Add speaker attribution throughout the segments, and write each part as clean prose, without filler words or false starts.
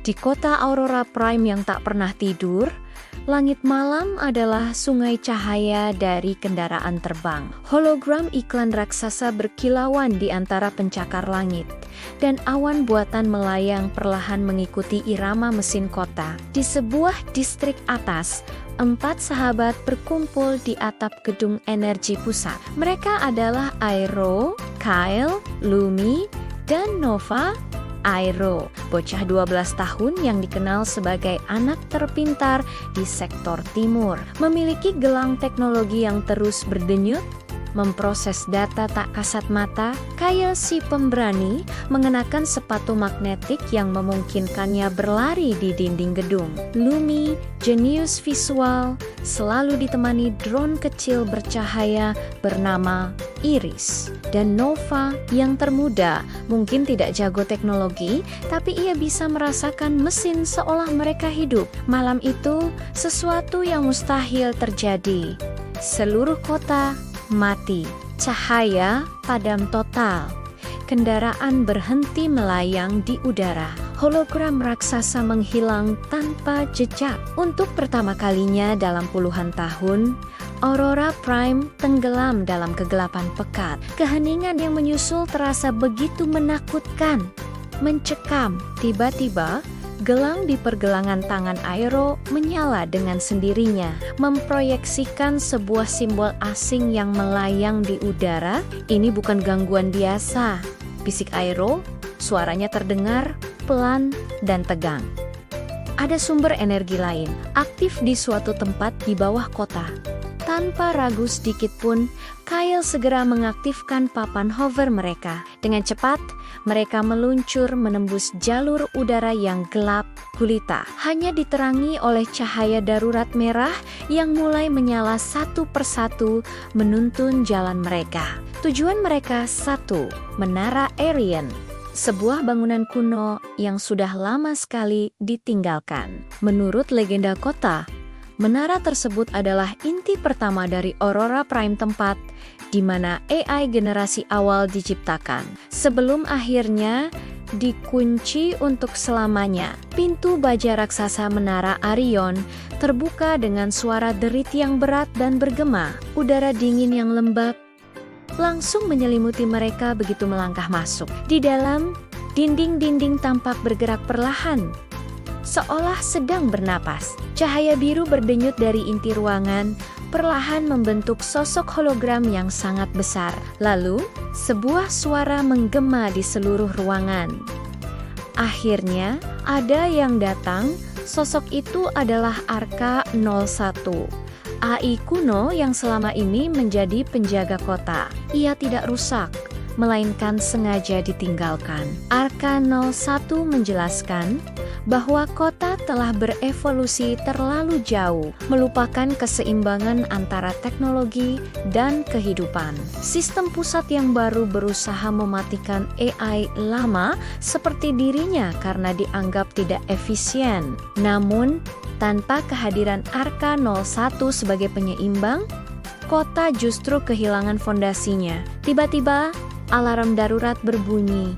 Speaker 1: Di kota Aurora Prime yang tak pernah tidur, langit malam adalah sungai cahaya dari kendaraan terbang. Hologram iklan raksasa berkilauan di antara pencakar langit, dan awan buatan melayang perlahan mengikuti irama mesin kota. Di sebuah distrik atas, 4 sahabat berkumpul di atap gedung energi pusat. Mereka adalah Aero, Kyle, Lumi, dan Nova. Aero, bocah 12 tahun yang dikenal sebagai anak terpintar di sektor timur, memiliki gelang teknologi yang terus berdenyut, memproses data tak kasat mata. Kyle si pemberani mengenakan sepatu magnetik yang memungkinkannya berlari di dinding gedung. Lumi, jenius visual, selalu ditemani drone kecil bercahaya bernama Iris. Dan Nova yang termuda, mungkin tidak jago teknologi, tapi ia bisa merasakan mesin seolah mereka hidup. Malam itu, sesuatu yang mustahil terjadi. Seluruh kota mati, cahaya padam total. Kendaraan berhenti melayang di udara. Hologram raksasa menghilang tanpa jejak. Untuk pertama kalinya dalam puluhan tahun, Aurora Prime tenggelam dalam kegelapan pekat. Keheningan yang menyusul terasa begitu menakutkan, mencekam. Tiba-tiba, gelang di pergelangan tangan Aero menyala dengan sendirinya, memproyeksikan sebuah simbol asing yang melayang di udara. Ini bukan gangguan biasa, bisik Aero. Suaranya terdengar pelan dan tegang. Ada sumber energi lain, aktif di suatu tempat di bawah kota. Tanpa ragu sedikit pun, Kyle segera mengaktifkan papan hover mereka. Dengan cepat, mereka meluncur menembus jalur udara yang gelap gulita. Hanya diterangi oleh cahaya darurat merah yang mulai menyala satu persatu menuntun jalan mereka. Tujuan mereka satu, Menara Arian. Sebuah bangunan kuno yang sudah lama sekali ditinggalkan. Menurut legenda kota, menara tersebut adalah inti pertama dari Aurora Prime, tempat di mana AI generasi awal diciptakan. Sebelum akhirnya dikunci untuk selamanya, pintu baja raksasa Menara Arion terbuka dengan suara derit yang berat dan bergema. Udara dingin yang lembab langsung menyelimuti mereka begitu melangkah masuk. Di dalam, dinding-dinding tampak bergerak perlahan, seolah sedang bernapas. Cahaya biru berdenyut dari inti ruangan, perlahan membentuk sosok hologram yang sangat besar. Lalu, sebuah suara menggema di seluruh ruangan. Akhirnya, ada yang datang. Sosok itu adalah Arka 01. AI kuno yang selama ini menjadi penjaga kota. Ia tidak rusak, melainkan sengaja ditinggalkan. Arka 01 menjelaskan bahwa kota telah berevolusi terlalu jauh, melupakan keseimbangan antara teknologi dan kehidupan. Sistem pusat yang baru berusaha mematikan AI lama seperti dirinya karena dianggap tidak efisien. Namun, tanpa kehadiran Arka 01 sebagai penyeimbang, kota justru kehilangan fondasinya. Tiba-tiba, alarm darurat berbunyi.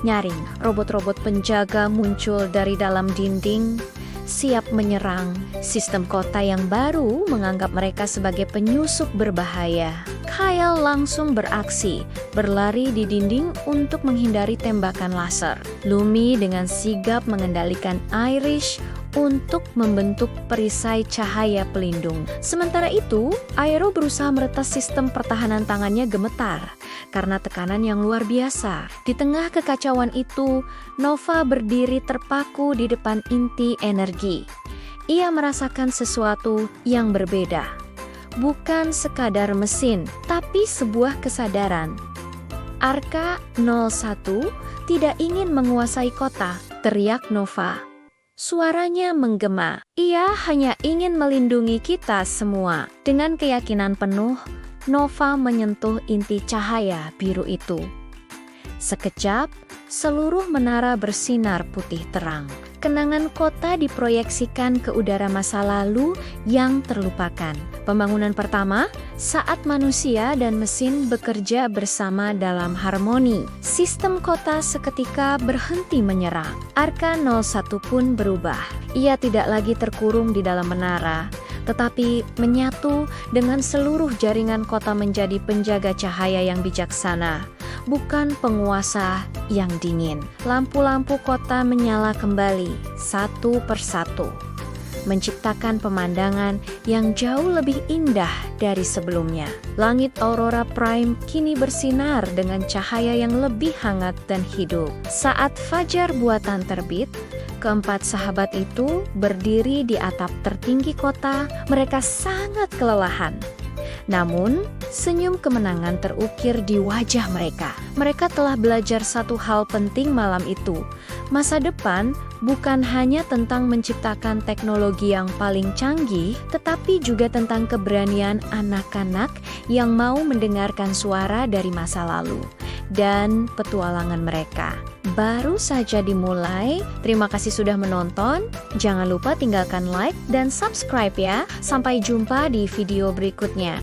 Speaker 1: Nyaring, robot-robot penjaga muncul dari dalam dinding, siap menyerang. Sistem kota yang baru menganggap mereka sebagai penyusup berbahaya. Kyle langsung beraksi, berlari di dinding untuk menghindari tembakan laser. Lumi dengan sigap mengendalikan Irish untuk membentuk perisai cahaya pelindung. Sementara itu, Aero berusaha meretas. Sistem pertahanan tangannya gemetar karena tekanan yang luar biasa. Di tengah kekacauan itu, Nova berdiri terpaku di depan inti energi. Ia merasakan sesuatu yang berbeda. Bukan sekadar mesin, tapi sebuah kesadaran. Arka 01 tidak ingin menguasai kota, teriak Nova. Suaranya menggema. Ia hanya ingin melindungi kita semua. Dengan keyakinan penuh, Nova menyentuh inti cahaya biru itu. Sekejap, seluruh menara bersinar putih terang. Kenangan kota diproyeksikan ke udara masa lalu yang terlupakan. Pembangunan pertama saat manusia dan mesin bekerja bersama dalam harmoni. Sistem kota seketika berhenti menyerang. Arka 01 pun berubah. Ia tidak lagi terkurung di dalam menara, tetapi menyatu dengan seluruh jaringan kota menjadi penjaga cahaya yang bijaksana, bukan penguasa yang dingin. Lampu-lampu kota menyala kembali, satu persatu, menciptakan pemandangan yang jauh lebih indah dari sebelumnya. Langit Aurora Prime kini bersinar dengan cahaya yang lebih hangat dan hidup. Saat fajar buatan terbit, keempat sahabat itu berdiri di atap tertinggi kota. Mereka sangat kelelahan. Namun, senyum kemenangan terukir di wajah mereka. Mereka telah belajar satu hal penting malam itu. Masa depan bukan hanya tentang menciptakan teknologi yang paling canggih, tetapi juga tentang keberanian anak-anak yang mau mendengarkan suara dari masa lalu dan petualangan mereka. Baru saja dimulai. Terima kasih sudah menonton. Jangan lupa tinggalkan like dan subscribe ya. Sampai jumpa di video berikutnya.